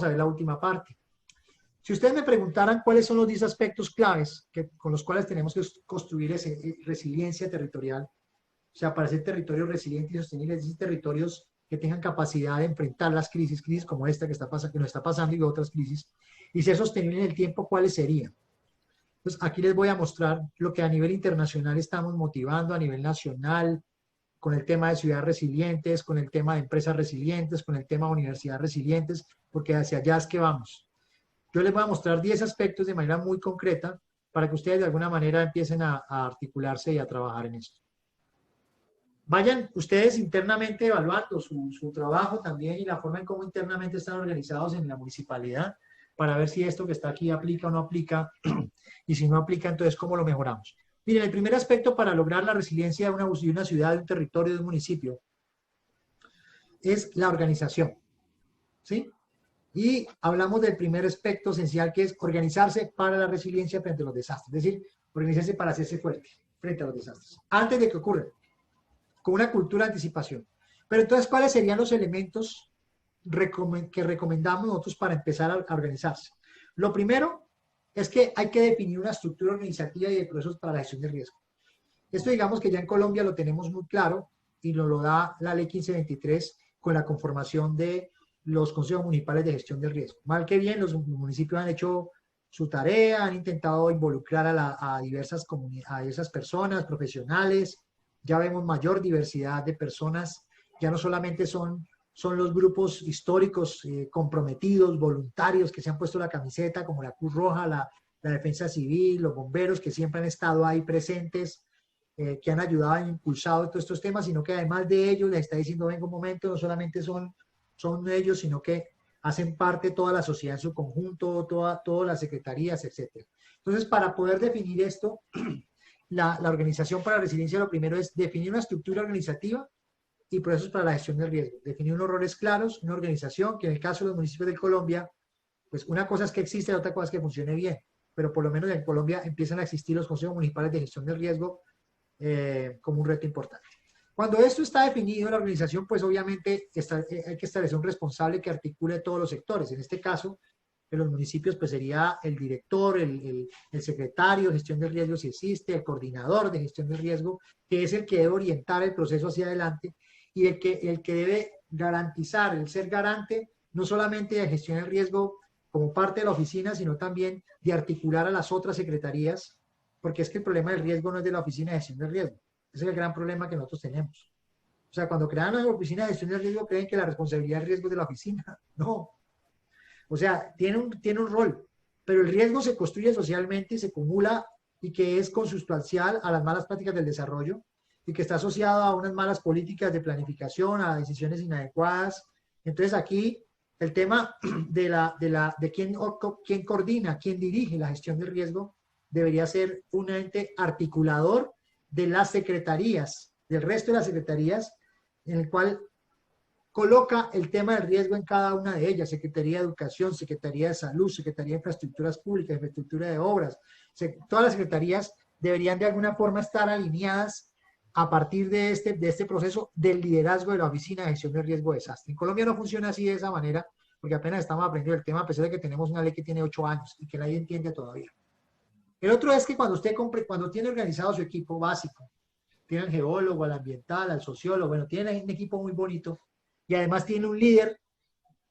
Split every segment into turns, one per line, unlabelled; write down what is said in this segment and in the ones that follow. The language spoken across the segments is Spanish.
a ver la última parte. Si ustedes me preguntaran cuáles son los 10 aspectos claves con los cuales tenemos que construir resiliencia territorial, o sea, para ser territorios resilientes y sostenibles, y territorios que tengan capacidad de enfrentar las crisis como esta que nos está pasando y otras crisis, y ser sostenibles en el tiempo, ¿cuáles serían? Pues aquí les voy a mostrar lo que a nivel internacional estamos motivando, a nivel nacional, con el tema de ciudades resilientes, con el tema de empresas resilientes, con el tema de universidades resilientes, porque hacia allá es que vamos. Yo les voy a mostrar 10 aspectos de manera muy concreta para que ustedes de alguna manera empiecen a articularse y a trabajar en esto. Vayan ustedes internamente evaluando su trabajo también y la forma en cómo internamente están organizados en la municipalidad para ver si esto que está aquí aplica o no aplica y si no aplica, entonces cómo lo mejoramos. Miren, el primer aspecto para lograr la resiliencia de una ciudad, de un territorio, de un municipio es la organización, ¿sí? Y hablamos del primer aspecto esencial que es organizarse para la resiliencia frente a los desastres, es decir, organizarse para hacerse fuerte frente a los desastres, antes de que ocurran, con una cultura de anticipación. Pero entonces, ¿cuáles serían los elementos que recomendamos nosotros para empezar a organizarse? Lo primero es que hay que definir una estructura organizativa y de procesos para la gestión de riesgo. Esto digamos que ya en Colombia lo tenemos muy claro y nos lo da la ley 1523 con la conformación de los consejos municipales de gestión del riesgo. Mal que bien, los municipios han hecho su tarea, han intentado involucrar a diversas personas, profesionales, ya vemos mayor diversidad de personas, ya no solamente son los grupos históricos comprometidos, voluntarios, que se han puesto la camiseta, como la Cruz Roja, la Defensa Civil, los bomberos, que siempre han estado ahí presentes, que han ayudado e impulsado todos estos temas, sino que además de ellos les está diciendo, venga un momento, no solamente son ellos, sino que hacen parte toda la sociedad en su conjunto, todas las secretarías, etc. Entonces, para poder definir esto, la organización para la resiliencia lo primero es definir una estructura organizativa y procesos para la gestión del riesgo. Definir unos roles claros, una organización que en el caso de los municipios de Colombia, pues una cosa es que existe, la otra cosa es que funcione bien, pero por lo menos en Colombia empiezan a existir los consejos municipales de gestión del riesgo como un reto importante. Cuando esto está definido en la organización, pues obviamente hay que establecer un responsable que articule todos los sectores. En este caso, en los municipios, pues sería el director, el secretario de gestión de riesgo si existe, el coordinador de gestión de riesgo, que es el que debe orientar el proceso hacia adelante y el que debe garantizar, el ser garante, no solamente de gestión del riesgo como parte de la oficina, sino también de articular a las otras secretarías, porque es que el problema del riesgo no es de la oficina de gestión del riesgo. Ese es el gran problema que nosotros tenemos. O sea, cuando crean la oficina de gestión del riesgo, creen que la responsabilidad del riesgo es de la oficina. No. O sea, tiene un rol, pero el riesgo se construye socialmente y se acumula y que es consustancial a las malas prácticas del desarrollo y que está asociado a unas malas políticas de planificación, a decisiones inadecuadas. Entonces aquí el tema de quién coordina, quién dirige la gestión del riesgo debería ser un ente articulador de las secretarías, del resto de las secretarías, en el cual coloca el tema del riesgo en cada una de ellas, Secretaría de Educación, Secretaría de Salud, Secretaría de Infraestructuras Públicas, Infraestructura de Obras. Todas las secretarías deberían de alguna forma estar alineadas a partir de este proceso del liderazgo de la Oficina de Gestión de Riesgo de Desastre. En Colombia no funciona así de esa manera, porque apenas estamos aprendiendo el tema, a pesar de que tenemos una ley que tiene 8 años y que nadie entiende todavía. El otro es que cuando tiene organizado su equipo básico, tiene al geólogo, al ambiental, al sociólogo, bueno, tiene un equipo muy bonito y además tiene un líder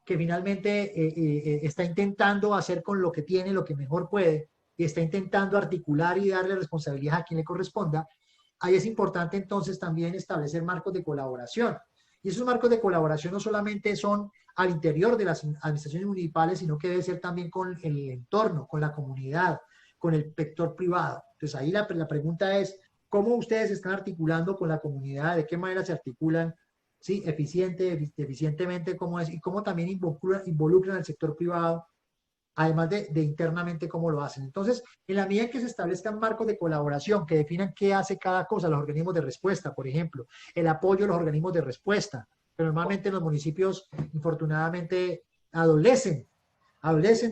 que finalmente está intentando hacer con lo que tiene lo que mejor puede y está intentando articular y darle responsabilidad a quien le corresponda. Ahí es importante entonces también establecer marcos de colaboración. Y esos marcos de colaboración no solamente son al interior de las administraciones municipales, sino que debe ser también con el entorno, con la comunidad, con el sector privado. Entonces ahí la pregunta es, ¿cómo ustedes están articulando con la comunidad? ¿De qué manera se articulan? ¿Sí? Eficientemente, ¿cómo es? Y cómo también involucran al sector privado, además de internamente cómo lo hacen. Entonces, en la medida en que se establezcan marcos de colaboración que definan qué hace cada cosa, los organismos de respuesta, por ejemplo, el apoyo a los organismos de respuesta, que normalmente los municipios, infortunadamente, adolecen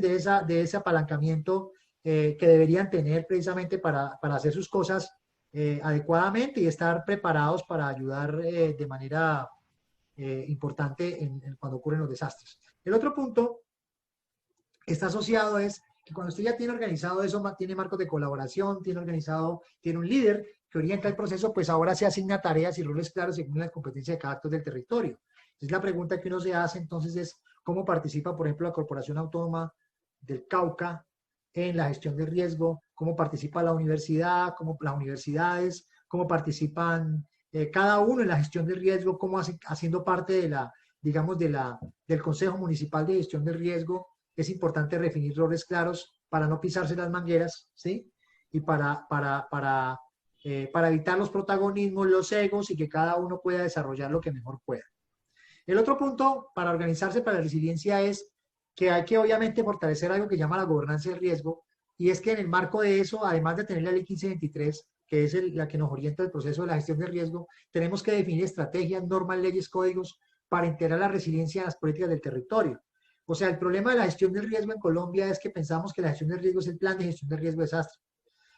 de ese apalancamiento que deberían tener precisamente para hacer sus cosas adecuadamente y estar preparados para ayudar de manera importante cuando ocurren los desastres. El otro punto está asociado es que cuando usted ya tiene organizado eso, tiene marcos de colaboración, tiene organizado, tiene un líder que orienta el proceso, pues ahora se asigna tareas y roles claros según las competencias de cada actor del territorio. Entonces la pregunta que uno se hace entonces es, ¿cómo participa, por ejemplo, la Corporación Autónoma del Cauca en la gestión de riesgo? ¿Cómo participa la universidad? ¿Cómo las universidades? ¿Cómo participan cada uno en la gestión de riesgo? ¿Cómo haciendo parte de la, digamos, del Consejo Municipal de Gestión de Riesgo? Es importante definir roles claros para no pisarse las mangueras, ¿sí? Y para evitar los protagonismos, los egos y que cada uno pueda desarrollar lo que mejor pueda. El otro punto para organizarse para la resiliencia es que hay que obviamente fortalecer algo que llama la gobernanza del riesgo, y es que en el marco de eso, además de tener la ley 1523, que es la que nos orienta el proceso de la gestión de riesgo, tenemos que definir estrategias, normas, leyes, códigos para integrar la resiliencia en las políticas del territorio. O sea, el problema de la gestión del riesgo en Colombia es que pensamos que la gestión del riesgo es el plan de gestión del riesgo de desastre.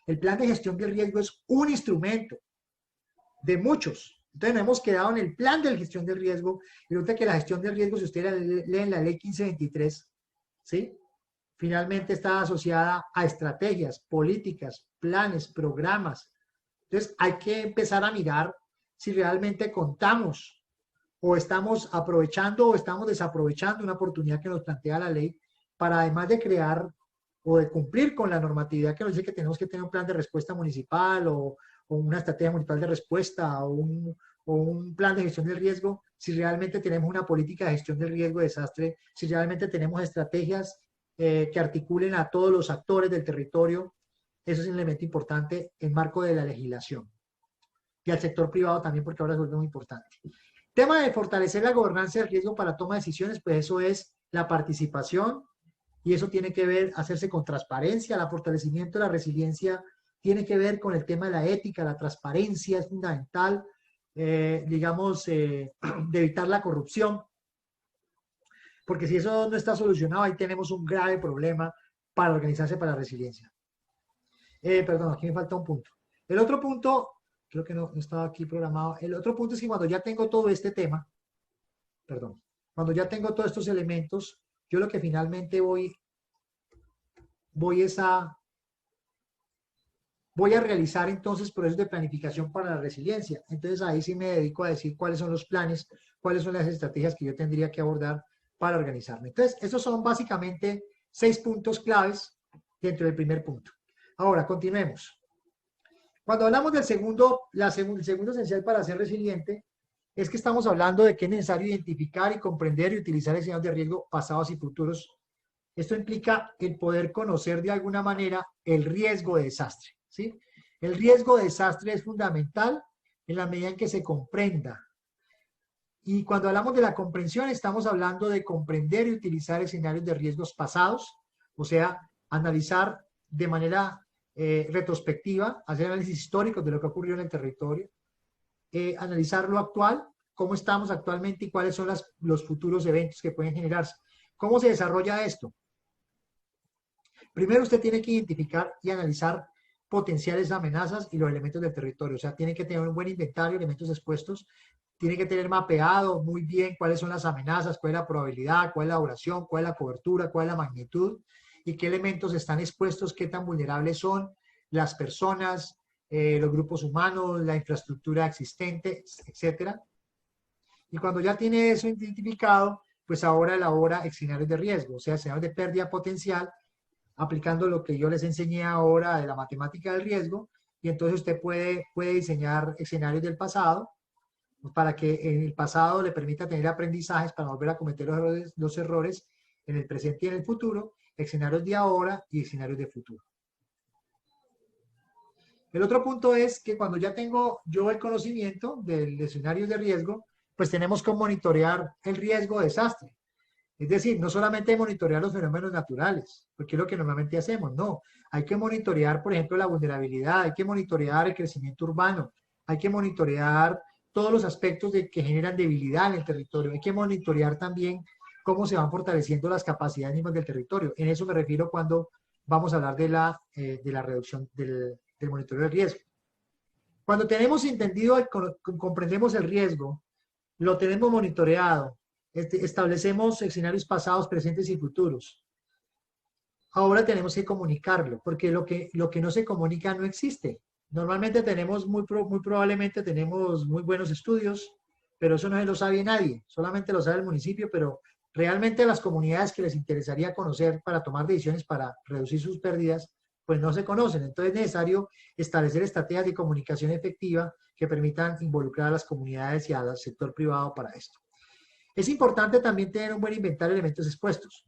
El plan de gestión del riesgo es un instrumento de muchos. Entonces nos hemos quedado en el plan de gestión del riesgo, y resulta que la gestión del riesgo, si ustedes leen la ley 1523, ¿sí? Finalmente está asociada a estrategias, políticas, planes, programas. Entonces hay que empezar a mirar si realmente contamos o estamos aprovechando o estamos desaprovechando una oportunidad que nos plantea la ley para, además de crear o de cumplir con la normatividad que nos dice que tenemos que tener un plan de respuesta municipal o una estrategia municipal de respuesta o un plan de gestión del riesgo, si realmente tenemos una política de gestión del riesgo de desastre, si realmente tenemos estrategias que articulen a todos los actores del territorio. Eso es un elemento importante en marco de la legislación. Y al sector privado también, porque ahora se vuelve muy importante. Tema de fortalecer la gobernanza del riesgo para toma de decisiones, pues eso es la participación, y eso tiene que ver, hacerse con transparencia. El fortalecimiento de la resiliencia tiene que ver con el tema de la ética, la transparencia es fundamental, digamos, de evitar la corrupción, porque si eso no está solucionado, ahí tenemos un grave problema para organizarse para la resiliencia. Perdón, aquí me falta un punto. El otro punto, creo que no estaba aquí programado, el otro punto es que cuando ya tengo todo este tema, perdón, cuando ya tengo todos estos elementos, yo lo que finalmente voy a realizar entonces procesos de planificación para la resiliencia. Entonces ahí sí me dedico a decir cuáles son los planes, cuáles son las estrategias que yo tendría que abordar para organizarme. Entonces, esos son básicamente 6 puntos claves dentro del primer punto. Ahora, continuemos. Cuando hablamos del segundo, el segundo esencial para ser resiliente, es que estamos hablando de que es necesario identificar y comprender y utilizar escenarios de riesgo pasados y futuros. Esto implica el poder conocer de alguna manera el riesgo de desastre, ¿sí? El riesgo de desastre es fundamental en la medida en que se comprenda. Y cuando hablamos de la comprensión, estamos hablando de comprender y utilizar escenarios de riesgos pasados, o sea, analizar de manera retrospectiva, hacer análisis históricos de lo que ocurrió en el territorio, analizar lo actual, cómo estamos actualmente y cuáles son los futuros eventos que pueden generarse. ¿Cómo se desarrolla esto? Primero usted tiene que identificar y analizar potenciales amenazas y los elementos del territorio, o sea, tiene que tener un buen inventario de elementos expuestos, tiene que tener mapeado muy bien cuáles son las amenazas, cuál es la probabilidad, cuál es la duración, cuál es la cobertura, cuál es la magnitud y qué elementos están expuestos, qué tan vulnerables son las personas, los grupos humanos, la infraestructura existente, etcétera. Y cuando ya tiene eso identificado, pues ahora elabora escenarios de riesgo, o sea, escenarios de pérdida potencial, aplicando lo que yo les enseñé ahora de la matemática del riesgo, y entonces usted puede diseñar escenarios del pasado, para que en el pasado le permita tener aprendizajes para no volver a cometer los errores en el presente y en el futuro, escenarios de ahora y escenarios de futuro. El otro punto es que cuando ya tengo yo el conocimiento del escenario de riesgo, pues tenemos que monitorear el riesgo de desastre. Es decir, no solamente monitorear los fenómenos naturales, porque es lo que normalmente hacemos, no. Hay que monitorear, por ejemplo, la vulnerabilidad, hay que monitorear el crecimiento urbano, hay que monitorear todos los aspectos que generan debilidad en el territorio, hay que monitorear también cómo se van fortaleciendo las capacidades mismas del territorio. En eso me refiero cuando vamos a hablar de la reducción del monitoreo del riesgo. Cuando tenemos entendido, comprendemos el riesgo, lo tenemos monitoreado, establecemos escenarios pasados, presentes y futuros. ahora tenemos que comunicarlo, porque lo que no se comunica no existe. Normalmente tenemos, muy probablemente tenemos muy buenos estudios, pero eso no se lo sabe nadie, solamente lo sabe el municipio, pero realmente las comunidades que les interesaría conocer para tomar decisiones para reducir sus pérdidas, pues no se conocen. Entonces es necesario establecer estrategias de comunicación efectiva que permitan involucrar a las comunidades y al sector privado para esto. Es importante también tener un buen inventario de elementos expuestos.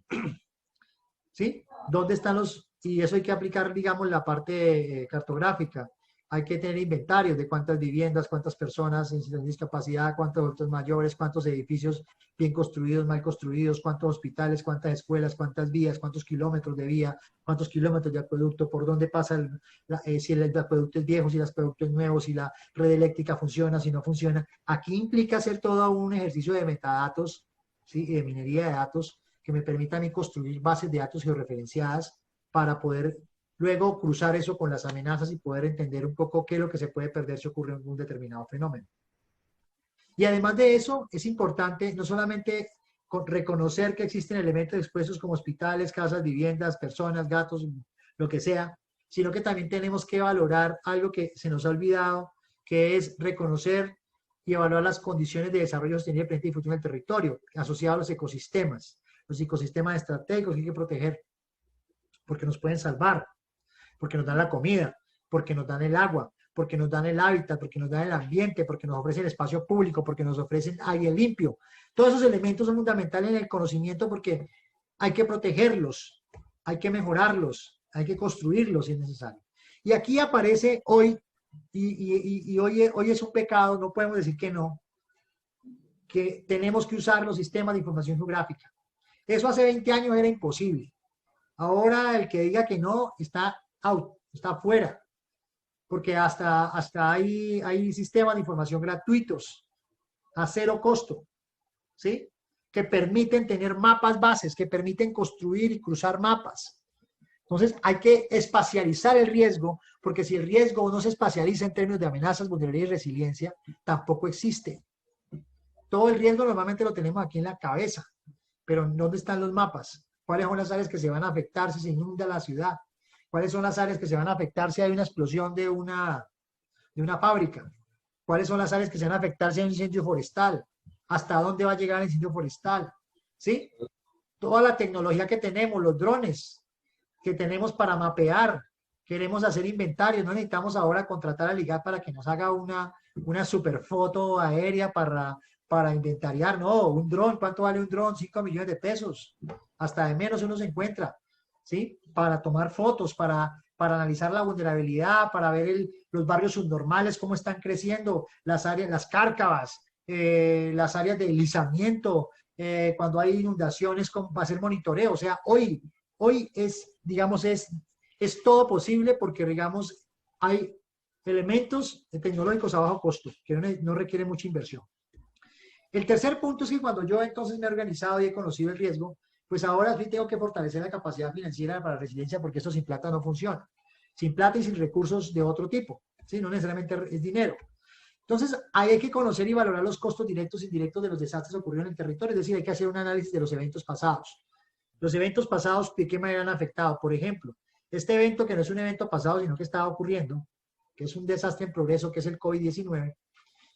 ¿Sí? ¿Dónde están los? Y eso hay que aplicar, digamos, la parte cartográfica. Hay que tener inventarios de cuántas viviendas, cuántas personas en situación de discapacidad, cuántos adultos mayores, cuántos edificios bien construidos, mal construidos, cuántos hospitales, cuántas escuelas, cuántas vías, cuántos kilómetros de vía, cuántos kilómetros de acueducto, por dónde pasa, si el acueducto es viejo, si el acueducto es nuevo, si la red eléctrica funciona, si no funciona. Aquí implica hacer todo un ejercicio de metadatos, ¿sí? Y de minería de datos que me permitan construir bases de datos georreferenciadas para poder luego cruzar eso con las amenazas y poder entender un poco qué es lo que se puede perder si ocurre un determinado fenómeno. Y además de eso, es importante no solamente reconocer que existen elementos expuestos como hospitales, casas, viviendas, personas, gatos, lo que sea, sino que también tenemos que valorar algo que se nos ha olvidado, que es reconocer y evaluar las condiciones de desarrollo sostenible, plena y difusión del territorio, asociado a los ecosistemas estratégicos que hay que proteger, porque nos pueden salvar, porque nos dan la comida, porque nos dan el agua, porque nos dan el hábitat, porque nos dan el ambiente, porque nos ofrecen espacio público, porque nos ofrecen aire limpio. Todos esos elementos son fundamentales en el conocimiento porque hay que protegerlos, hay que mejorarlos, hay que construirlos si es necesario. Y aquí aparece hoy, y hoy es un pecado, no podemos decir que no, que tenemos que usar los sistemas de información geográfica. Eso hace 20 años era imposible. Ahora el que diga que no está out, está fuera, porque hasta hay sistemas de información gratuitos a cero costo, ¿sí? Que permiten tener mapas bases, que permiten construir y cruzar mapas. Entonces hay que espacializar el riesgo, porque si el riesgo no se espacializa en términos de amenazas, vulnerabilidad y resiliencia, tampoco existe. Todo el riesgo normalmente lo tenemos aquí en la cabeza, pero ¿dónde están los mapas? ¿Cuáles son las áreas que se van a afectar si se inunda la ciudad? ¿Cuáles son las áreas que se van a afectar si hay una explosión de una fábrica? ¿Cuáles son las áreas que se van a afectar si hay un incendio forestal? ¿Hasta dónde va a llegar el incendio forestal? ¿Sí? Toda la tecnología que tenemos, los drones que tenemos para mapear, queremos hacer inventarios, no necesitamos ahora contratar a Ligat para que nos haga una super foto aérea para inventariar, no, un dron, ¿cuánto vale un dron? 5 millones de pesos, hasta de menos uno se encuentra, ¿sí? Para tomar fotos, para analizar la vulnerabilidad, para ver los barrios subnormales, cómo están creciendo, las áreas, las cárcavas, las áreas de deslizamiento, cuando hay inundaciones, para hacer monitoreo. O sea, hoy es, digamos, es todo posible porque, digamos, hay elementos tecnológicos a bajo costo, que no requieren mucha inversión. El tercer punto es que cuando yo entonces me he organizado y he conocido el riesgo, pues ahora sí tengo que fortalecer la capacidad financiera para la resiliencia porque esto sin plata no funciona. Sin plata y sin recursos de otro tipo, ¿sí? No necesariamente es dinero. Entonces, hay que conocer y valorar los costos directos e indirectos de los desastres ocurridos en el territorio, es decir, hay que hacer un análisis de los eventos pasados. Los eventos pasados, ¿de qué manera han afectado? Por ejemplo, este evento que no es un evento pasado, sino que estaba ocurriendo, que es un desastre en progreso, que es el COVID-19,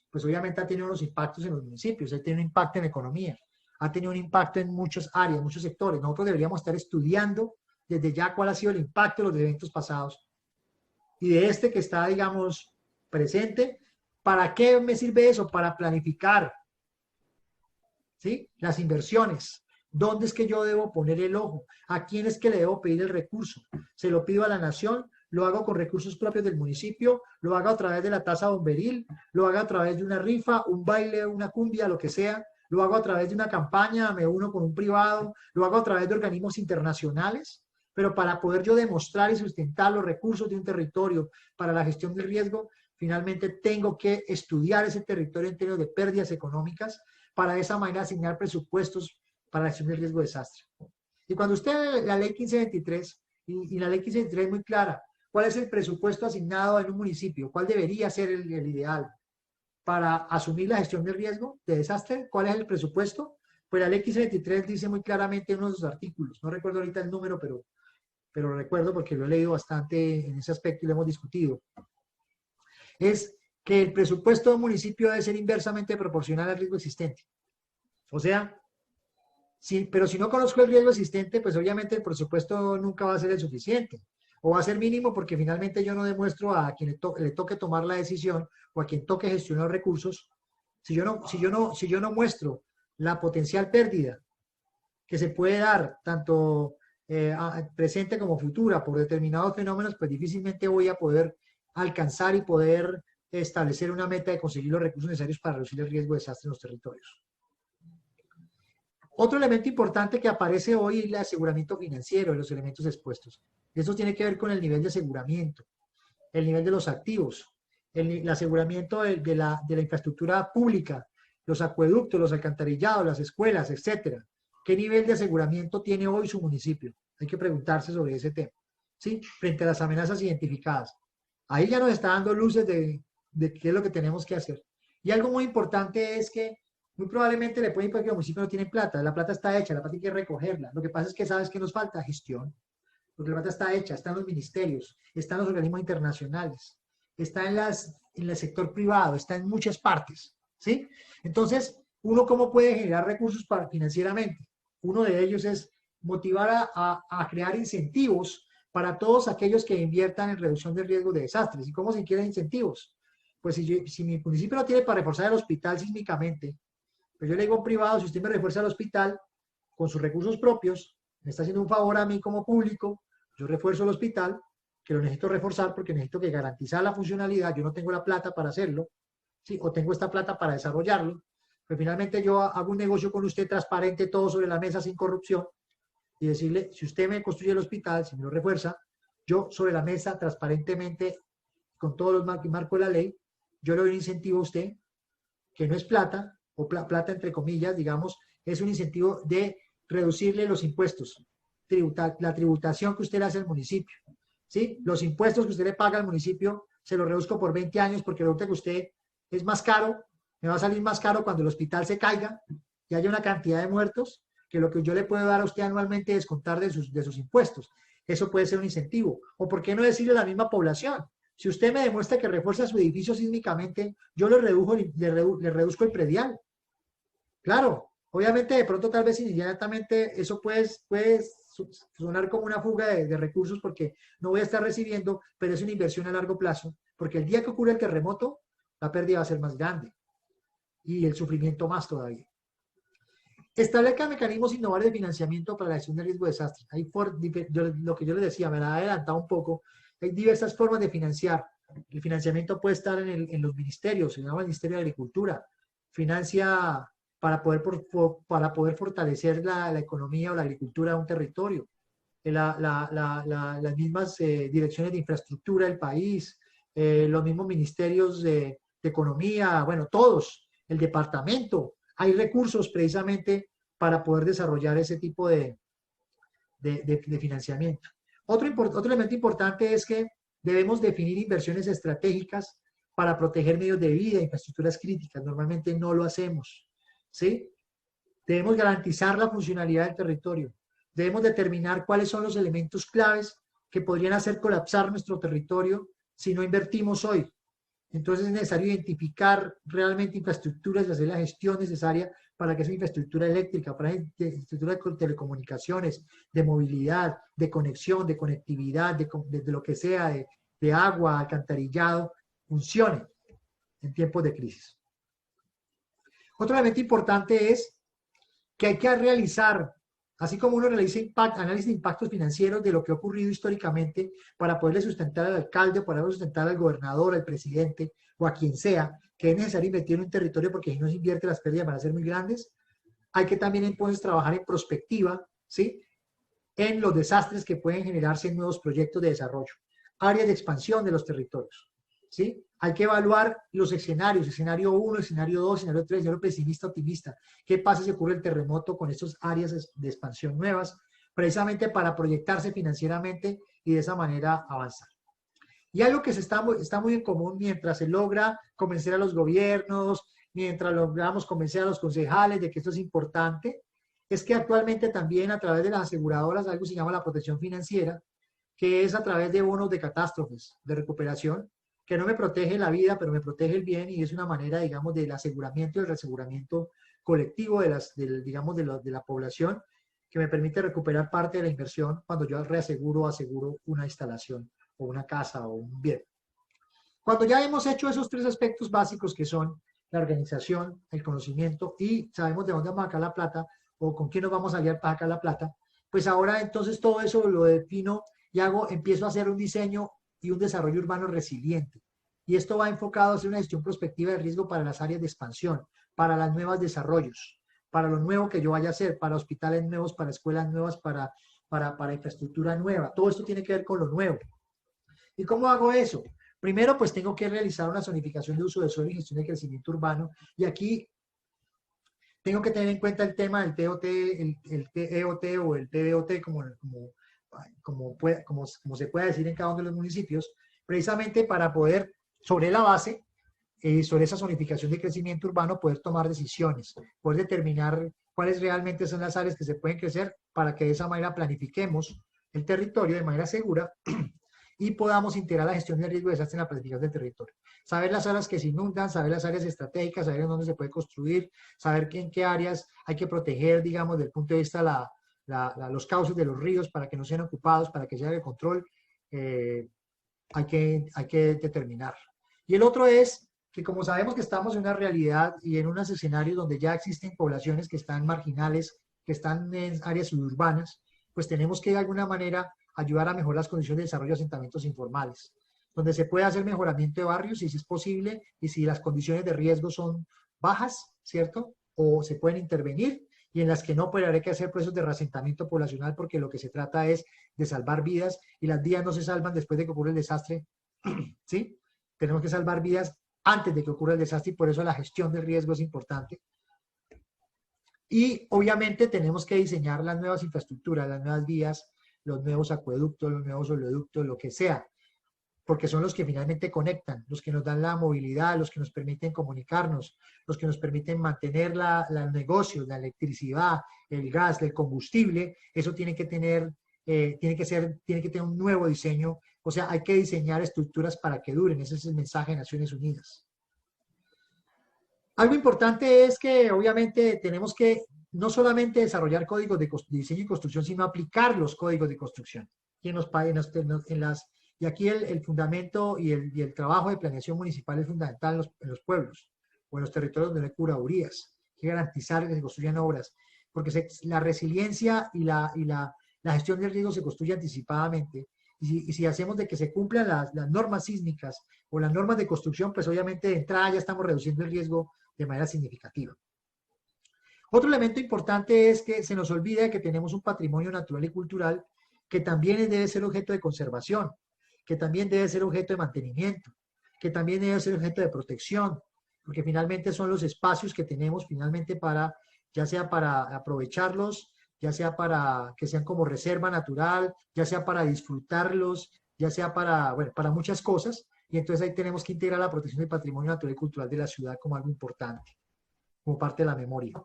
pues obviamente ha tenido unos impactos en los municipios, ha tenido un impacto en la economía, ha tenido un impacto en muchas áreas, muchos sectores. Nosotros deberíamos estar estudiando desde ya cuál ha sido el impacto de los eventos pasados y de este que está, digamos, presente. ¿Para qué me sirve eso? Para planificar, ¿sí? Las inversiones. ¿Dónde es que yo debo poner el ojo? ¿A quién es que le debo pedir el recurso? ¿Se lo pido a la nación? ¿Lo hago con recursos propios del municipio? ¿Lo hago a través de la tasa bomberil? ¿Lo hago a través de una rifa, un baile, una cumbia, lo que sea? ¿Lo hago a través de una campaña? ¿Me uno con un privado? ¿Lo hago a través de organismos internacionales? Pero para poder yo demostrar y sustentar los recursos de un territorio para la gestión del riesgo, finalmente tengo que estudiar ese territorio en términos de pérdidas económicas para de esa manera asignar presupuestos para la gestión del riesgo de desastre. Y cuando usted, la ley 1523, y la ley 1523 es muy clara, ¿cuál es el presupuesto asignado en un municipio? ¿Cuál debería ser el ideal para asumir la gestión del riesgo de desastre? ¿Cuál es el presupuesto? Pues la ley 1523 dice muy claramente en uno de sus artículos, no recuerdo ahorita el número, pero pero lo recuerdo porque lo he leído bastante en ese aspecto y lo hemos discutido, es que el presupuesto de un municipio debe ser inversamente proporcional al riesgo existente. O sea, pero si no conozco el riesgo existente, pues obviamente el presupuesto nunca va a ser el suficiente. O va a ser mínimo porque finalmente yo no demuestro a quien le toque tomar la decisión o a quien toque gestionar los recursos. Si yo no muestro la potencial pérdida que se puede dar tanto presente como futura por determinados fenómenos, pues difícilmente voy a poder alcanzar y poder establecer una meta de conseguir los recursos necesarios para reducir el riesgo de desastre en los territorios. Otro elemento importante que aparece hoy es el aseguramiento financiero de los elementos expuestos. Esto tiene que ver con el nivel de aseguramiento, el nivel de los activos, el aseguramiento de la infraestructura pública, los acueductos, los alcantarillados, las escuelas, etcétera. ¿Qué nivel de aseguramiento tiene hoy su municipio? Hay que preguntarse sobre ese tema, ¿sí? Frente a las amenazas identificadas. Ahí ya nos está dando luces de qué es lo que tenemos que hacer. Y algo muy importante es que muy probablemente le pueden decir que el municipio no tiene plata, la plata está hecha, la plata hay que recogerla. Lo que pasa es que sabes que nos falta gestión, porque la plata está hecha, está en los ministerios, está en los organismos internacionales, está en el sector privado, está en muchas partes, ¿sí? Entonces, ¿uno cómo puede generar recursos financieramente? Uno de ellos es motivar a crear incentivos para todos aquellos que inviertan en reducción del riesgo de desastres. ¿Y cómo se quieren incentivos? Pues si mi municipio no tiene para reforzar el hospital sísmicamente, pues yo le digo a un privado, si usted me refuerza el hospital con sus recursos propios, me está haciendo un favor a mí como público, yo refuerzo el hospital, que lo necesito reforzar porque necesito que garantizar la funcionalidad, yo no tengo la plata para hacerlo, ¿sí? O tengo esta plata para desarrollarlo, pues finalmente yo hago un negocio con usted transparente, todo sobre la mesa sin corrupción, y decirle, si usted me construye el hospital, si me lo refuerza, yo sobre la mesa transparentemente, con todos los marcos de la ley, yo le doy un incentivo a usted, que no es plata, o plata entre comillas, digamos, es un incentivo de reducirle los impuestos, la tributación que usted le hace al municipio, ¿sí? Los impuestos que usted le paga al municipio, se los reduzco por 20 años porque resulta que usted es más caro, me va a salir más caro cuando el hospital se caiga y haya una cantidad de muertos que lo que yo le puedo dar a usted anualmente es descontar de sus impuestos. Eso puede ser un incentivo. O por qué no decirle a la misma población, si usted me demuestra que refuerza su edificio sísmicamente, yo le reduzco el predial. Claro, obviamente de pronto tal vez inmediatamente eso puede sonar como una fuga de recursos porque no voy a estar recibiendo, pero es una inversión a largo plazo, porque el día que ocurre el terremoto, la pérdida va a ser más grande y el sufrimiento más todavía. Establezca mecanismos innovadores de financiamiento para la gestión de riesgo de desastre. Lo que yo les decía, me la he adelantado un poco, hay diversas formas de financiar. El financiamiento puede estar en los ministerios, se llama el Ministerio de Agricultura, financia para poder fortalecer la economía o la agricultura de un territorio. Las mismas direcciones de infraestructura del país, los mismos ministerios de economía, bueno, todos, el departamento, hay recursos precisamente para poder desarrollar ese tipo de financiamiento. Otro elemento importante es que debemos definir inversiones estratégicas para proteger medios de vida, infraestructuras críticas. Normalmente no lo hacemos, ¿sí? Debemos garantizar la funcionalidad del territorio. Debemos determinar cuáles son los elementos claves que podrían hacer colapsar nuestro territorio si no invertimos hoy. Entonces es necesario identificar realmente infraestructuras y hacer la gestión necesaria para que esa infraestructura eléctrica, para esa infraestructura de telecomunicaciones, de movilidad, de conexión, de conectividad, de lo que sea, de agua, alcantarillado, funcione en tiempos de crisis. Otro elemento importante es que hay que realizar, así como uno realiza análisis de impactos financieros de lo que ha ocurrido históricamente para poderle sustentar al alcalde, para poderle sustentar al gobernador, al presidente o a quien sea, que es necesario invertir en un territorio porque si no se invierte las pérdidas van a ser muy grandes. Hay que también entonces trabajar en prospectiva, ¿sí? En los desastres que pueden generarse en nuevos proyectos de desarrollo, áreas de expansión de los territorios, ¿sí? Hay que evaluar los escenarios, escenario 1, escenario 2, escenario 3, escenario pesimista, optimista. ¿Qué pasa si ocurre el terremoto con estas áreas de expansión nuevas? Precisamente para proyectarse financieramente y de esa manera avanzar. Y algo que está muy en común mientras se logra convencer a los gobiernos, mientras logramos convencer a los concejales de que esto es importante, es que actualmente también a través de las aseguradoras algo se llama la protección financiera, que es a través de bonos de catástrofes, de recuperación, que no me protege la vida, pero me protege el bien y es una manera, digamos, del aseguramiento y el reaseguramiento colectivo digamos, de la población que me permite recuperar parte de la inversión cuando yo reaseguro o aseguro una instalación o una casa o un bien. Cuando ya hemos hecho esos tres aspectos básicos que son la organización, el conocimiento y sabemos de dónde vamos a sacar la plata o con quién nos vamos a aliar para sacar la plata, pues ahora entonces todo eso lo defino y empiezo a hacer un diseño y un desarrollo urbano resiliente. Y esto va enfocado a hacer una gestión prospectiva de riesgo para las áreas de expansión, para los nuevos desarrollos, para lo nuevo que yo vaya a hacer, para hospitales nuevos, para escuelas nuevas, para infraestructura nueva. Todo esto tiene que ver con lo nuevo. ¿Y cómo hago eso? Primero, pues tengo que realizar una zonificación de uso de suelo y gestión de crecimiento urbano. Y aquí tengo que tener en cuenta el tema del TOT, el TEOT o el TDOT, como se puede decir en cada uno de los municipios, precisamente para poder, sobre la base, sobre esa zonificación de crecimiento urbano, poder tomar decisiones, poder determinar cuáles realmente son las áreas que se pueden crecer para que de esa manera planifiquemos el territorio de manera segura y podamos integrar la gestión de riesgo de desastre en la planificación del territorio. Saber las áreas que se inundan, saber las áreas estratégicas, saber en dónde se puede construir, saber en qué áreas hay que proteger, digamos, desde el punto de vista los cauces de los ríos para que no sean ocupados, para que se haga el control, hay que determinar. Y el otro es que como sabemos que estamos en una realidad y en unos escenarios donde ya existen poblaciones que están marginales, que están en áreas suburbanas, pues tenemos que de alguna manera ayudar a mejorar las condiciones de desarrollo de asentamientos informales, donde se puede hacer mejoramiento de barrios si es posible y si las condiciones de riesgo son bajas, ¿cierto? O se pueden intervenir y en las que no, pues habrá que hacer procesos de reasentamiento poblacional porque lo que se trata es de salvar vidas y las vidas no se salvan después de que ocurre el desastre, ¿sí? Tenemos que salvar vidas antes de que ocurra el desastre y por eso la gestión del riesgo es importante. Y obviamente tenemos que diseñar las nuevas infraestructuras, las nuevas vías, los nuevos acueductos, los nuevos oleoductos, lo que sea, porque son los que finalmente conectan, los que nos dan la movilidad, los que nos permiten comunicarnos, los que nos permiten mantener los negocios, la electricidad, el gas, el combustible. Eso tiene que tener un nuevo diseño. O sea, hay que diseñar estructuras para que duren. Ese es el mensaje de Naciones Unidas. Algo importante es que obviamente tenemos que no solamente desarrollar códigos de diseño y construcción, sino aplicar los códigos de construcción. Y aquí el fundamento y el trabajo de planeación municipal es fundamental en los pueblos o en los territorios donde hay curadurías. Hay que garantizar que se construyan obras, porque la resiliencia y la gestión del riesgo se construye anticipadamente. Y si hacemos de que se cumplan las normas sísmicas o las normas de construcción, pues obviamente de entrada ya estamos reduciendo el riesgo de manera significativa. Otro elemento importante es que se nos olvida que tenemos un patrimonio natural y cultural que también debe ser objeto de conservación, que también debe ser objeto de mantenimiento, que también debe ser objeto de protección, porque finalmente son los espacios que tenemos finalmente ya sea para aprovecharlos, ya sea para que sean como reserva natural, ya sea para disfrutarlos, ya sea para muchas cosas, y entonces ahí tenemos que integrar la protección del patrimonio natural y cultural de la ciudad como algo importante, como parte de la memoria.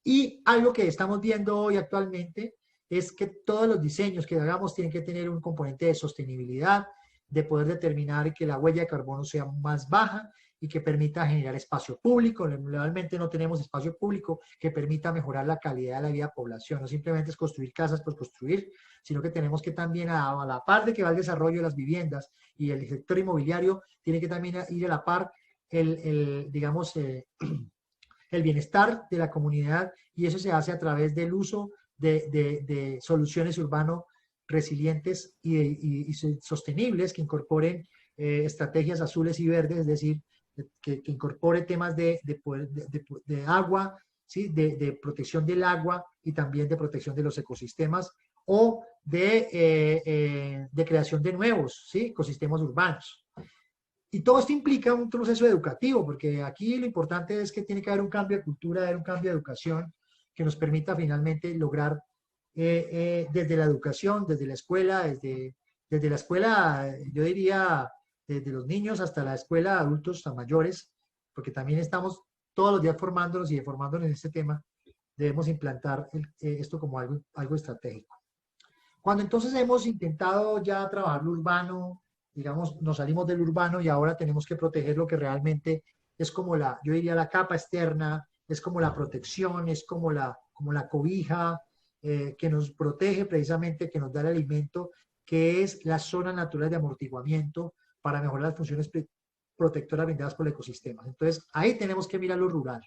Y algo que estamos viendo hoy actualmente es que todos los diseños que hagamos tienen que tener un componente de sostenibilidad, de poder determinar que la huella de carbono sea más baja y que permita generar espacio público. Realmente no tenemos espacio público que permita mejorar la calidad de la vida de la población. No simplemente es construir casas por construir, sino que tenemos que también, a la par de que va el desarrollo de las viviendas y el sector inmobiliario, tiene que también ir a la par digamos, el bienestar de la comunidad, y eso se hace a través del uso de soluciones urbano resilientes y sostenibles que incorporen estrategias azules y verdes, es decir, que incorpore temas de agua, ¿sí? de protección del agua y también de protección de los ecosistemas o de creación de nuevos, ¿sí? ecosistemas urbanos. Y todo esto implica un proceso educativo, porque aquí lo importante es que tiene que haber un cambio de cultura, haber un cambio de educación que nos permita finalmente lograr desde la educación, desde la escuela, desde la escuela, yo diría, desde los niños hasta la escuela de adultos a mayores, porque también estamos todos los días formándonos y formándonos en este tema, debemos implantar esto como algo estratégico. Cuando entonces hemos intentado ya trabajar lo urbano, digamos, nos salimos del urbano y ahora tenemos que proteger lo que realmente es como la, yo diría la capa externa, es como la protección, es como la cobija que nos protege precisamente, que nos da el alimento, que es la zona natural de amortiguamiento para mejorar las funciones protectoras brindadas por el ecosistema. Entonces, ahí tenemos que mirar lo rural.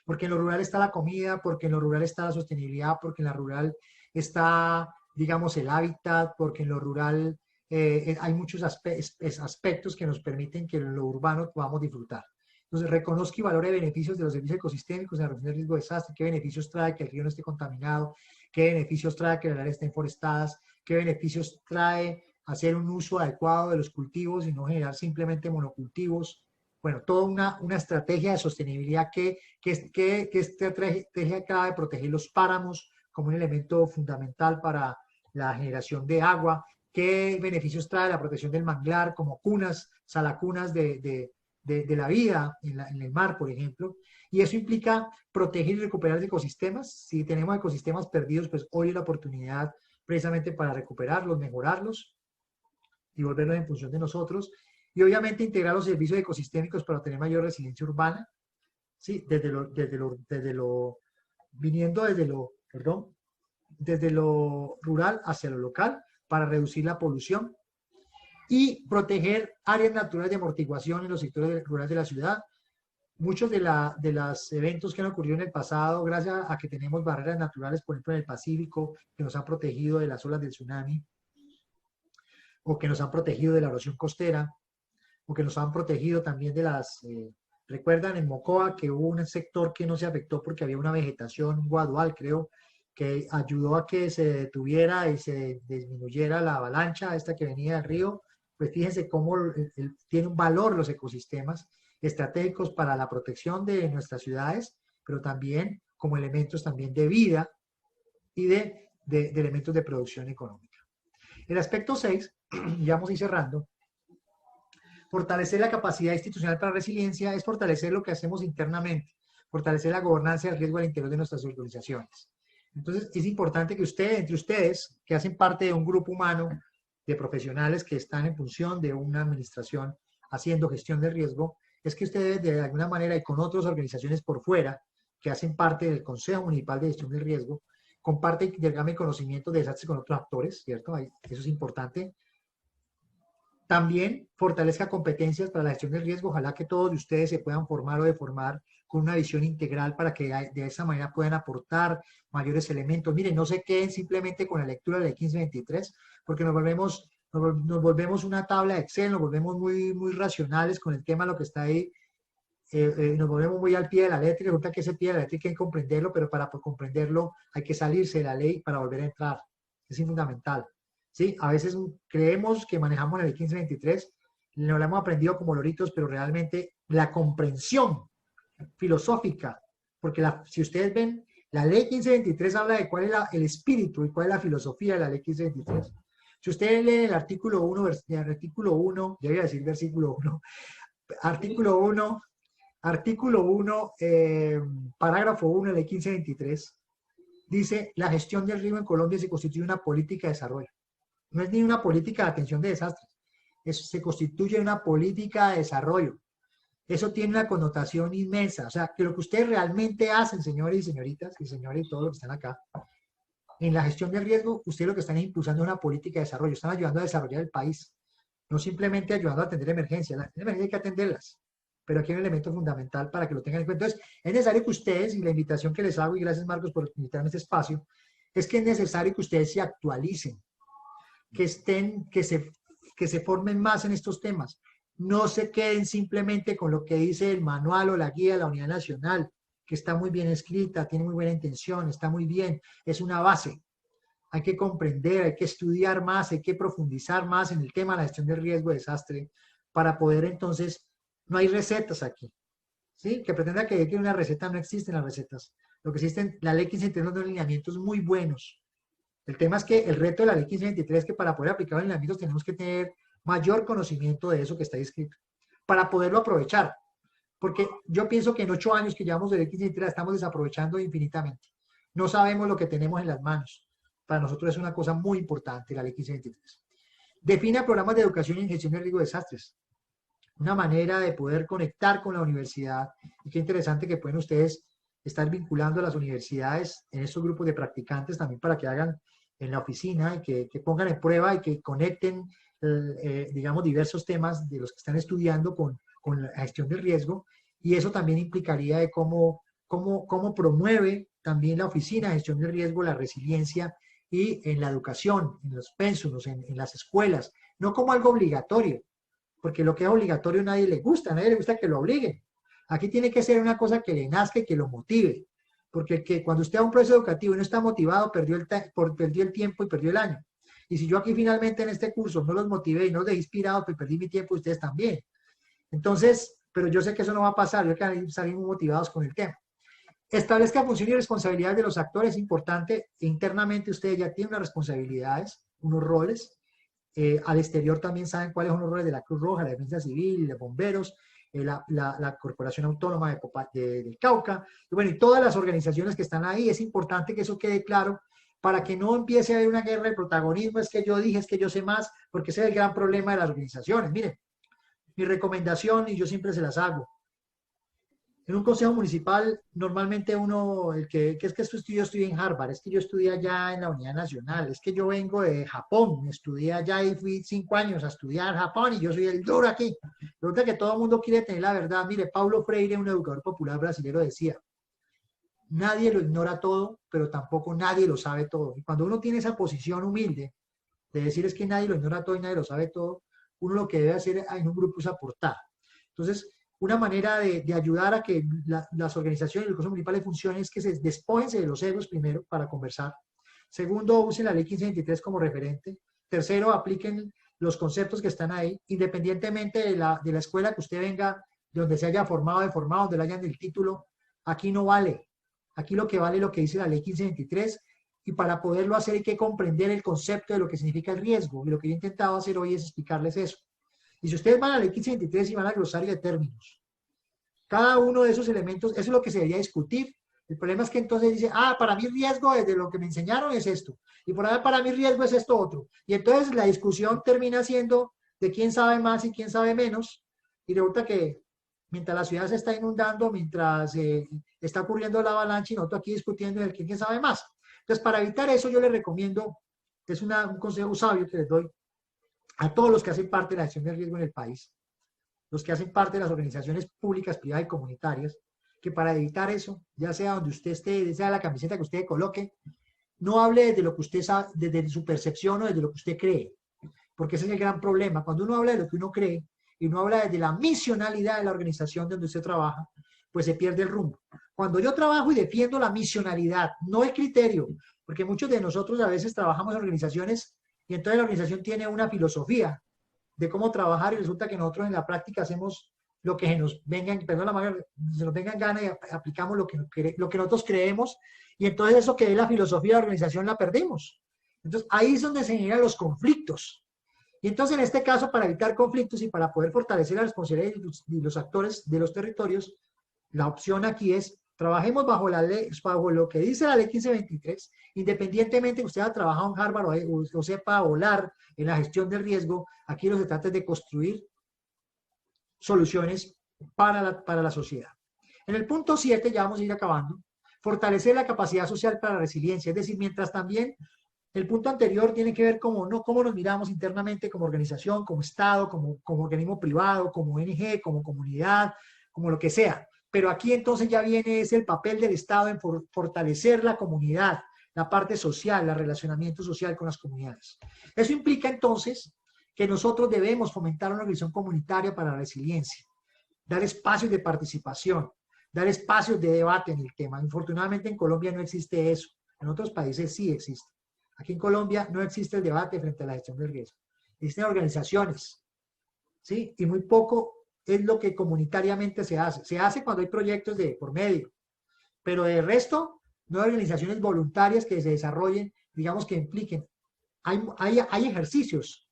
Porque en lo rural está la comida, porque en lo rural está la sostenibilidad, porque en la rural está, digamos, el hábitat, porque en lo rural hay muchos aspectos que nos permiten que en lo urbano podamos disfrutar. Entonces, reconozca y valore beneficios de los servicios ecosistémicos en la reducción del riesgo de desastre, qué beneficios trae que el río no esté contaminado, qué beneficios trae que las áreas estén forestadas, qué beneficios trae hacer un uso adecuado de los cultivos y no generar simplemente monocultivos. Bueno, toda una estrategia de sostenibilidad que esta estrategia acaba de proteger los páramos como un elemento fundamental para la generación de agua, qué beneficios trae la protección del manglar como cunas, salacunas de la vida en el mar, por ejemplo. Y eso implica proteger y recuperar los ecosistemas. Si tenemos ecosistemas perdidos, pues hoy es la oportunidad precisamente para recuperarlos, mejorarlos y volverlos en función de nosotros. Y obviamente integrar los servicios ecosistémicos para tener mayor resiliencia urbana, ¿sí? Viniendo desde lo rural hacia lo local para reducir la polución y proteger áreas naturales de amortiguación en los sectores rurales de la ciudad. Muchos de los eventos que han ocurrido en el pasado, gracias a que tenemos barreras naturales, por ejemplo en el Pacífico, que nos han protegido de las olas del tsunami, o que nos han protegido de la erosión costera, o que nos han protegido también de las... recuerdan en Mocoa que hubo un sector que no se afectó porque había una vegetación guadual, creo, que ayudó a que se detuviera y se disminuyera la avalancha esta que venía del río. Pues fíjense cómo tiene un valor los ecosistemas estratégicos para la protección de nuestras ciudades, pero también como elementos también de vida y de elementos de producción económica. El aspecto 6, ya vamos a ir cerrando, fortalecer la capacidad institucional para resiliencia es fortalecer lo que hacemos internamente, fortalecer la gobernanza del riesgo al interior de nuestras organizaciones. Entonces, es importante que entre ustedes, que hacen parte de un grupo humano de profesionales que están en función de una administración haciendo gestión de riesgo, es que ustedes de alguna manera y con otras organizaciones por fuera, que hacen parte del Consejo Municipal de Gestión del Riesgo, comparten y intercambian conocimientos de desastres con otros actores, ¿cierto? Eso es importante. También fortalezca competencias para la gestión del riesgo. Ojalá que todos de ustedes se puedan formar o deformar con una visión integral para que de esa manera puedan aportar mayores elementos. Miren, no se queden simplemente con la lectura de la 1523, porque nos volvemos una tabla de Excel, nos volvemos muy racionales con el tema, lo que está ahí. Nos volvemos muy al pie de la letra y resulta que ese pie de la letra hay que comprenderlo, pero para comprenderlo hay que salirse de la ley para volver a entrar. Es fundamental. ¿Sí? A veces creemos que manejamos la ley 1523, no la hemos aprendido como loritos, pero realmente la comprensión filosófica, porque si ustedes ven, la ley 1523 habla de cuál es el espíritu y cuál es la filosofía de la ley 1523. Si ustedes leen el artículo 1, debe decir versículo 1, artículo 1, parágrafo 1 de la ley 1523, dice, la gestión del río en Colombia se constituye una política de desarrollo. No es ni una política de atención de desastres, se constituye una política de desarrollo. Eso tiene una connotación inmensa. O sea, que lo que ustedes realmente hacen, señores y señoritas, y señores y todos los que están acá, en la gestión del riesgo, ustedes lo que están impulsando es una política de desarrollo, están ayudando a desarrollar el país, no simplemente ayudando a atender emergencias. Las emergencias hay que atenderlas, pero aquí hay un elemento fundamental para que lo tengan en cuenta. Entonces, es necesario que ustedes, y la invitación que les hago, y gracias Marcos por invitarme a este espacio, es que es necesario que ustedes se actualicen, que se formen más en estos temas. No se queden simplemente con lo que dice el manual o la guía de la Unidad Nacional, que está muy bien escrita, tiene muy buena intención, está muy bien, es una base. Hay que comprender, hay que estudiar más, hay que profundizar más en el tema de la gestión de riesgo de desastre para poder entonces, no hay recetas aquí, ¿sí? Que pretenda que tiene una receta, no existen las recetas. Lo que existen, la ley 15 tiene unos lineamientos muy buenos. El tema es que el reto de la ley 1523 es que para poder aplicar los lineamientos tenemos que tener mayor conocimiento de eso que está escrito, para poderlo aprovechar. Porque yo pienso que en 8 años que llevamos de ley 1523 la estamos desaprovechando infinitamente. No sabemos lo que tenemos en las manos. para nosotros es una cosa muy importante, la ley 1523. Define programas de educación y gestión de riesgo de desastres. Una manera de poder conectar con la universidad. Y qué interesante que pueden ustedes estar vinculando a las universidades en estos grupos de practicantes también para que hagan en la oficina y que pongan en prueba y que conecten, digamos, diversos temas de los que están estudiando con la gestión del riesgo. Y eso también implicaría de cómo promueve también la oficina de gestión del riesgo la resiliencia y en la educación, en los pénsulos, en las escuelas, no como algo obligatorio, porque lo que es obligatorio a nadie le gusta que lo obliguen. Aquí tiene que ser una cosa que le nazca y que lo motive, porque cuando usted va a un proceso educativo y no está motivado, perdió el tiempo y perdió el año. Y si yo aquí finalmente en este curso no los motivé y no los dejé inspirados, pues perdí mi tiempo y ustedes también. Entonces, pero yo sé que eso no va a pasar, yo quiero salir muy motivados con el tema. Establezca función y responsabilidades de los actores, es importante. Internamente ustedes ya tienen unas responsabilidades, unos roles. Al exterior también saben cuáles son los roles de la Cruz Roja, la Defensa Civil, los bomberos, la Corporación Autónoma del Cauca, y bueno, y todas las organizaciones que están ahí. Es importante que eso quede claro para que no empiece a haber una guerra de protagonismo, es que yo dije, es que yo sé más, porque ese es el gran problema de las organizaciones. Miren, mi recomendación, y yo siempre se las hago, en un consejo municipal, normalmente uno, es que yo estudié en Harvard, es que yo estudié allá en la Unidad Nacional, es que yo vengo de Japón, estudié allá y fui 5 años a estudiar Japón y yo soy el duro aquí. Resulta que todo el mundo quiere tener la verdad. Mire, Paulo Freire, un educador popular brasileño, decía, nadie lo ignora todo, pero tampoco nadie lo sabe todo. Y cuando uno tiene esa posición humilde de decir es que nadie lo ignora todo y nadie lo sabe todo, uno lo que debe hacer en un grupo es aportar. Entonces, una manera de ayudar a que las organizaciones y los consejos municipales funcionen es que se despójense de los egos primero para conversar. Segundo, usen la ley 1523 como referente. Tercero, apliquen los conceptos que están ahí, independientemente de la escuela que usted venga, de donde se haya formado, deformado, donde le hayan del título. Aquí no vale. Aquí lo que vale es lo que dice la ley 1523, y para poderlo hacer hay que comprender el concepto de lo que significa el riesgo. Y lo que yo he intentado hacer hoy es explicarles eso. Y si ustedes van a la ley 1523 y van al glosario de términos, cada uno de esos elementos, eso es lo que se debería discutir. El problema es que entonces dice, para mí riesgo desde lo que me enseñaron es esto, y para mí riesgo es esto otro. Y entonces la discusión termina siendo de quién sabe más y quién sabe menos, y resulta que mientras la ciudad se está inundando, mientras está ocurriendo la avalancha, y nosotros aquí discutiendo de quién sabe más. Entonces, para evitar eso, yo les recomiendo, es un consejo sabio que les doy, a todos los que hacen parte de la gestión del riesgo en el país, los que hacen parte de las organizaciones públicas, privadas y comunitarias, que para evitar eso, ya sea donde usted esté, sea la camiseta que usted coloque, no hable desde lo que usted sabe, desde su percepción o desde lo que usted cree, porque ese es el gran problema. Cuando uno habla de lo que uno cree y uno habla desde la misionalidad de la organización donde usted trabaja, pues se pierde el rumbo. Cuando yo trabajo y defiendo la misionalidad, no el criterio, porque muchos de nosotros a veces trabajamos en organizaciones y entonces la organización tiene una filosofía de cómo trabajar y resulta que nosotros en la práctica hacemos lo que se nos venga, perdón la manera, se nos venga en gana y aplicamos lo que nosotros creemos, y entonces eso que es la filosofía de la organización la perdimos. Entonces ahí es donde se generan los conflictos. Y entonces en este caso, para evitar conflictos y para poder fortalecer la responsabilidad de los actores de los territorios, la opción aquí es trabajemos bajo la ley, bajo lo que dice la ley 1523, independientemente que usted haya trabajado en Harvard o sepa volar en la gestión del riesgo. Aquí lo que se trata es de construir soluciones para la sociedad. En el punto 7, ya vamos a ir acabando, fortalecer la capacidad social para la resiliencia, es decir, mientras también el punto anterior tiene que ver cómo nos miramos internamente como organización, como Estado, como organismo privado, como ONG, como comunidad, como lo que sea. Pero aquí entonces ya viene es el papel del Estado en fortalecer la comunidad, la parte social, el relacionamiento social con las comunidades. Eso implica entonces que nosotros debemos fomentar una visión comunitaria para la resiliencia, dar espacios de participación, dar espacios de debate en el tema. Infortunadamente en Colombia no existe eso, en otros países sí existe. Aquí en Colombia no existe el debate frente a la gestión del riesgo. Existen organizaciones, ¿sí? Y muy poco es lo que comunitariamente se hace. Se hace cuando hay proyectos de por medio, pero de resto no hay organizaciones voluntarias que se desarrollen, digamos, que impliquen. Hay ejercicios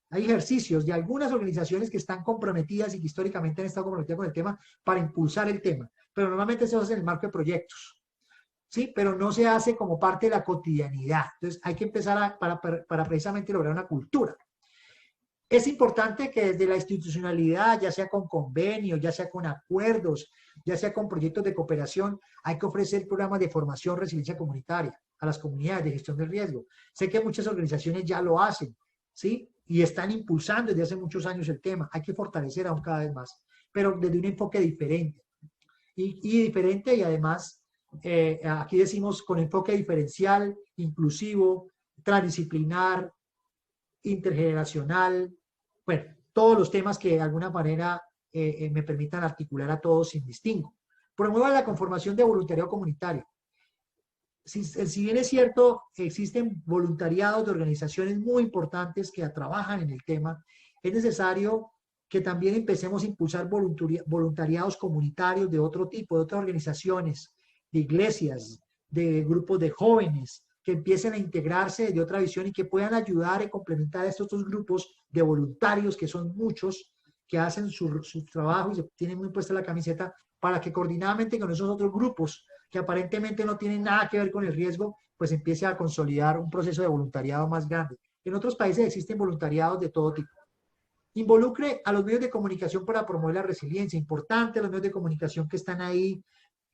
de algunas organizaciones que están comprometidas y que históricamente han estado comprometidas con el tema para impulsar el tema, pero normalmente se hace en el marco de proyectos. ¿sí? Pero no se hace como parte de la cotidianidad. Entonces hay que empezar para precisamente lograr una cultura. Es importante que desde la institucionalidad, ya sea con convenios, ya sea con acuerdos, ya sea con proyectos de cooperación, hay que ofrecer programas de formación, resiliencia comunitaria a las comunidades de gestión del riesgo. Sé que muchas organizaciones ya lo hacen, ¿sí? Y están impulsando desde hace muchos años el tema. Hay que fortalecer aún cada vez más, pero desde un enfoque diferente. Y diferente y además, aquí decimos con enfoque diferencial, inclusivo, transdisciplinar, intergeneracional, bueno, todos los temas que de alguna manera me permitan articular a todos sin distingo. Promueva la conformación de voluntariado comunitario. Si bien es cierto, existen voluntariados de organizaciones muy importantes que trabajan en el tema, es necesario que también empecemos a impulsar voluntariados comunitarios de otro tipo, de otras organizaciones, de iglesias, de grupos de jóvenes, que empiecen a integrarse de otra visión y que puedan ayudar y complementar a estos dos grupos de voluntarios, que son muchos, que hacen su trabajo y se tienen muy puesta la camiseta, para que coordinadamente con esos otros grupos que aparentemente no tienen nada que ver con el riesgo, pues empiece a consolidar un proceso de voluntariado más grande. En otros países existen voluntariados de todo tipo. Involucre a los medios de comunicación para promover la resiliencia. Importante los medios de comunicación que están ahí.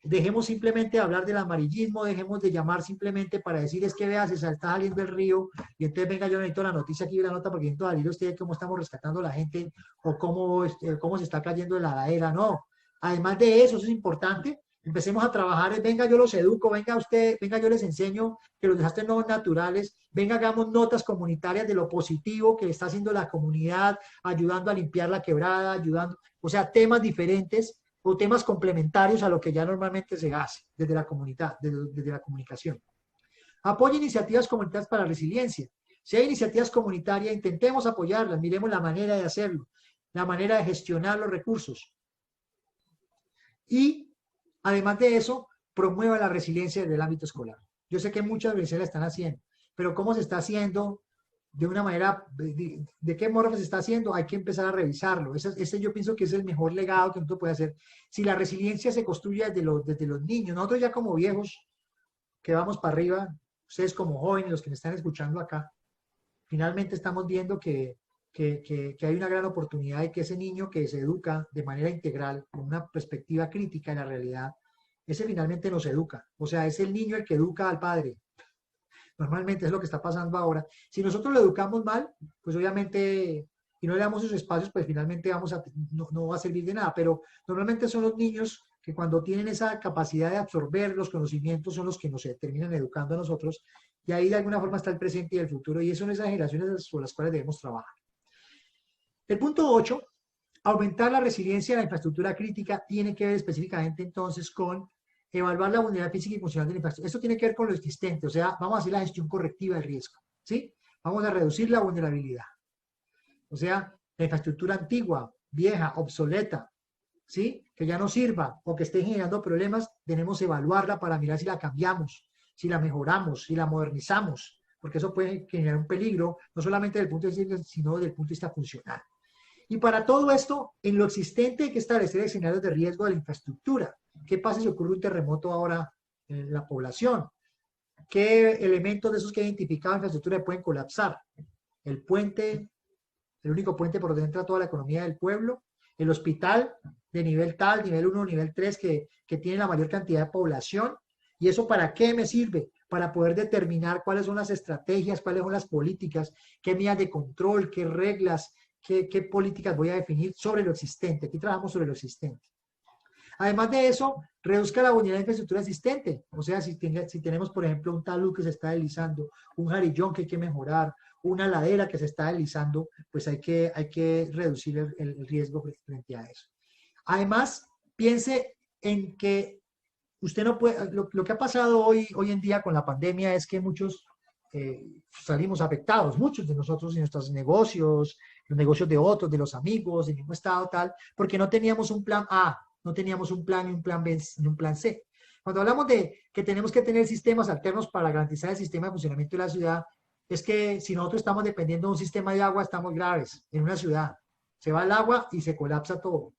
Dejemos simplemente de hablar del amarillismo, dejemos de llamar simplemente para decir es que vea, se está saliendo el río y entonces venga, yo necesito la noticia aquí, la nota porque necesito salir usted cómo estamos rescatando a la gente o cómo se está cayendo de la ladera. No, además de eso es importante. Empecemos a trabajar, venga, yo los educo, venga usted, venga, yo les enseño que los desastres no son naturales, venga, hagamos notas comunitarias de lo positivo que está haciendo la comunidad, ayudando a limpiar la quebrada, ayudando, o sea, temas diferentes o temas complementarios a lo que ya normalmente se hace desde la comunidad, desde la comunicación. Apoya iniciativas comunitarias para la resiliencia. Si hay iniciativas comunitarias, intentemos apoyarlas, miremos la manera de hacerlo, la manera de gestionar los recursos. Y además de eso, promueva la resiliencia desde el ámbito escolar. Yo sé que muchas veces la están haciendo, pero ¿cómo se está haciendo? De una manera, ¿de qué modo se está haciendo? Hay que empezar a revisarlo. Ese yo pienso que es el mejor legado que uno puede hacer. Si la resiliencia se construye desde los niños, nosotros ya como viejos, que vamos para arriba, ustedes como jóvenes, los que me están escuchando acá, finalmente estamos viendo que hay una gran oportunidad de que ese niño que se educa de manera integral, con una perspectiva crítica de la realidad, ese finalmente nos educa. O sea, es el niño el que educa al padre. Normalmente es lo que está pasando ahora. Si nosotros lo educamos mal, pues obviamente, y no le damos esos espacios, pues finalmente no va a servir de nada. Pero normalmente son los niños que cuando tienen esa capacidad de absorber los conocimientos son los que nos terminan educando a nosotros. Y ahí de alguna forma está el presente y el futuro. Y eso son esas generaciones sobre las cuales debemos trabajar. El punto 8, aumentar la resiliencia de la infraestructura crítica, tiene que ver específicamente entonces con evaluar la vulnerabilidad física y funcional de la infraestructura. Esto tiene que ver con lo existente, o sea, vamos a hacer la gestión correctiva del riesgo, ¿sí? Vamos a reducir la vulnerabilidad. O sea, la infraestructura antigua, vieja, obsoleta, ¿sí? Que ya no sirva o que esté generando problemas, tenemos que evaluarla para mirar si la cambiamos, si la mejoramos, si la modernizamos, porque eso puede generar un peligro, no solamente desde el punto de vista, sino desde el punto de vista funcional. Y para todo esto, en lo existente hay que establecer escenarios de riesgo de la infraestructura. ¿Qué pasa si ocurre un terremoto ahora en la población? ¿Qué elementos de esos que he identificado en infraestructura pueden colapsar? El puente, el único puente por donde entra toda la economía del pueblo, el hospital de nivel tal, nivel 1, nivel 3, que tiene la mayor cantidad de población. ¿Y eso para qué me sirve? Para poder determinar cuáles son las estrategias, cuáles son las políticas, qué medidas de control, qué reglas, qué políticas voy a definir sobre lo existente. Aquí trabajamos sobre lo existente. Además de eso, reduzca la vulnerabilidad de infraestructura existente. O sea, si tenemos, por ejemplo, un talud que se está deslizando, un jarillón que hay que mejorar, una ladera que se está deslizando, pues hay que reducir el riesgo frente a eso. Además, piense en que usted no puede, lo que ha pasado hoy en día con la pandemia es que muchos salimos afectados, muchos de nosotros y nuestros negocios, los negocios de otros, de los amigos, del mismo estado, tal, porque no teníamos un plan A, no teníamos un plan y un plan B y un plan C. Cuando hablamos de que tenemos que tener sistemas alternos para garantizar el sistema de funcionamiento de la ciudad, es que si nosotros estamos dependiendo de un sistema de agua, estamos graves en una ciudad. Se va el agua y se colapsa todo.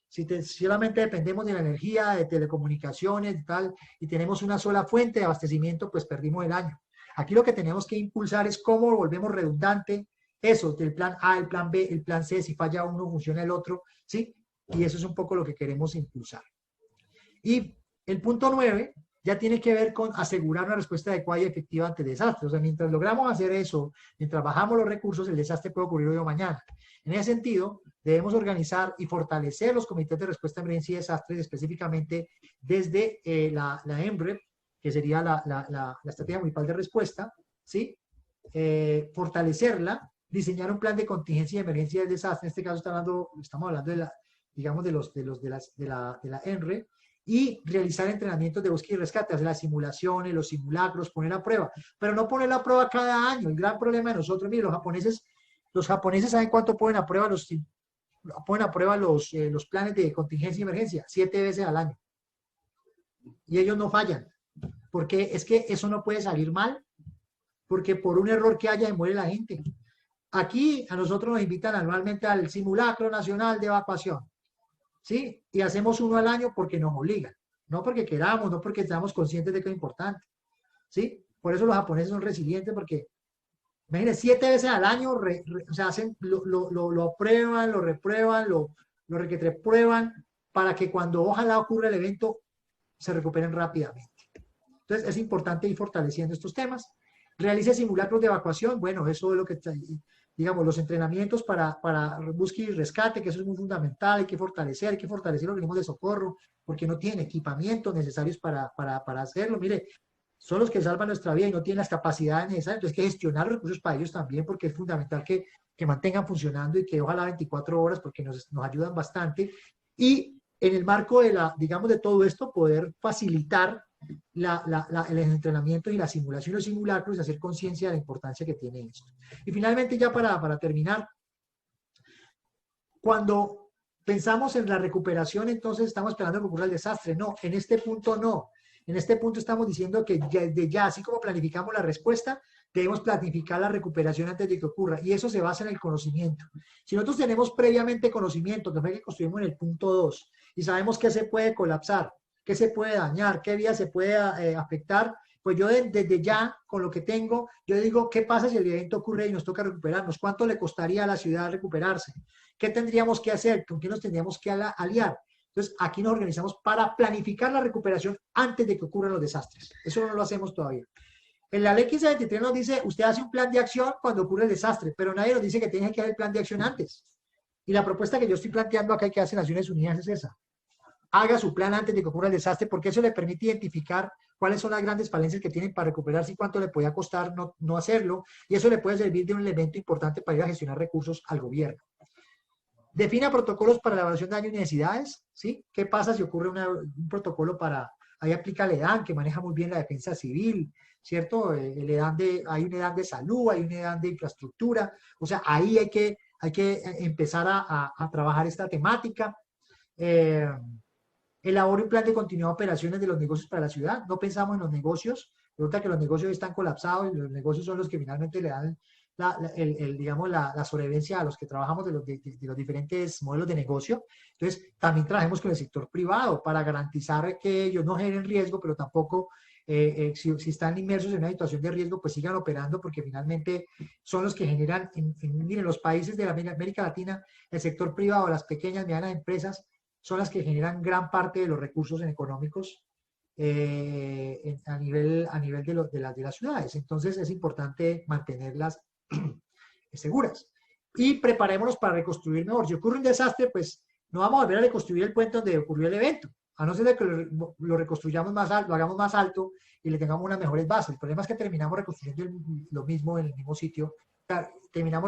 Si solamente dependemos de la energía, de telecomunicaciones y tal, y tenemos una sola fuente de abastecimiento, pues perdimos el año. Aquí lo que tenemos que impulsar es cómo volvemos redundante eso, del plan A, el plan B, el plan C, si falla uno, funciona el otro, ¿sí? Y eso es un poco lo que queremos impulsar. Y el punto 9 ya tiene que ver con asegurar una respuesta adecuada y efectiva ante desastres. O sea, mientras logramos hacer eso, mientras bajamos los recursos, el desastre puede ocurrir hoy o mañana. En ese sentido, debemos organizar y fortalecer los comités de respuesta a emergencia y desastres, específicamente desde la EMREP, que sería la Estrategia Municipal de Respuesta, ¿sí? Fortalecerla, diseñar un plan de contingencia y emergencia del desastre. En este caso estamos hablando de la, digamos, de la ENRE, y realizar entrenamientos de búsqueda y rescate, hacer las simulaciones, los simulacros, poner a prueba, pero no poner a prueba cada año. El gran problema de nosotros, mire, los japoneses saben cuánto ponen a prueba los planes de contingencia y emergencia, 7 veces al año. Y ellos no fallan, porque es que eso no puede salir mal, porque por un error que haya muere la gente. Aquí a nosotros nos invitan anualmente al simulacro nacional de evacuación, ¿sí? Y hacemos uno al año porque nos obligan, no porque queramos, no porque estamos conscientes de que es importante, ¿sí? Por eso los japoneses son resilientes, porque, imagínense, 7 veces al año, o sea, lo aprueban, lo reprueban, lo requetreprueban, para que cuando ojalá ocurra el evento, se recuperen rápidamente. Entonces, es importante ir fortaleciendo estos temas. Realice simulacros de evacuación, bueno, eso es lo que, digamos, los entrenamientos para búsqueda y rescate, que eso es muy fundamental, hay que fortalecer los organismos de socorro, porque no tienen equipamientos necesarios para hacerlo. Mire, son los que salvan nuestra vida y no tienen las capacidades necesarias, entonces hay que gestionar los recursos para ellos también, porque es fundamental que mantengan funcionando y que ojalá 24 horas, porque nos ayudan bastante. Y en el marco de digamos, de todo esto, poder facilitar el entrenamiento y la simulación, los simulacros, y hacer conciencia de la importancia que tiene esto. Y finalmente, ya para terminar, cuando pensamos en la recuperación, entonces estamos esperando que ocurra el desastre. No, en este punto no. En este punto estamos diciendo que desde ya, así como planificamos la respuesta, debemos planificar la recuperación antes de que ocurra. Y eso se basa en el conocimiento. Si nosotros tenemos previamente conocimiento, que fue que construimos en el punto 2, y sabemos que se puede colapsar, qué se puede dañar, qué vía se puede afectar, pues yo desde ya, con lo que tengo, yo digo, ¿qué pasa si el evento ocurre y nos toca recuperarnos? ¿Cuánto le costaría a la ciudad recuperarse? ¿Qué tendríamos que hacer? ¿Con quién nos tendríamos que aliar? Entonces, aquí nos organizamos para planificar la recuperación antes de que ocurran los desastres. Eso no lo hacemos todavía. En la ley 1523 nos dice, usted hace un plan de acción cuando ocurre el desastre, pero nadie nos dice que tiene que hacer el plan de acción antes. Y la propuesta que yo estoy planteando acá y que hace Naciones Unidas es esa. Haga su plan antes de que ocurra el desastre, porque eso le permite identificar cuáles son las grandes falencias que tienen para recuperarse y cuánto le podía costar no hacerlo, y eso le puede servir de un elemento importante para ir a gestionar recursos al gobierno. Defina protocolos para la evaluación de daños y necesidades, ¿sí? ¿Qué pasa si ocurre un protocolo ahí aplica el EDAN, que maneja muy bien la defensa civil, ¿cierto? Hay un EDAN de salud, hay un EDAN de infraestructura, o sea, ahí hay que empezar a trabajar esta temática. Elabore un plan de continuidad de operaciones de los negocios para la ciudad. No pensamos en los negocios, resulta que los negocios están colapsados y los negocios son los que finalmente le dan digamos, la sobrevivencia a los que trabajamos de los diferentes modelos de negocio. Entonces, también trabajemos con el sector privado para garantizar que ellos no generen riesgo, pero tampoco, si están inmersos en una situación de riesgo, pues sigan operando, porque finalmente son los que generan, miren, los países de América Latina, el sector privado, las pequeñas y medianas empresas, son las que generan gran parte de los recursos económicos a nivel de las ciudades. Entonces, es importante mantenerlas seguras. Y preparémonos para reconstruir mejor. Si ocurre un desastre, pues no vamos a volver a reconstruir el puente donde ocurrió el evento, a no ser de que lo reconstruyamos más alto, lo hagamos más alto y le tengamos unas mejores bases. El problema es que terminamos reconstruyendo lo mismo en el mismo sitio. Terminamos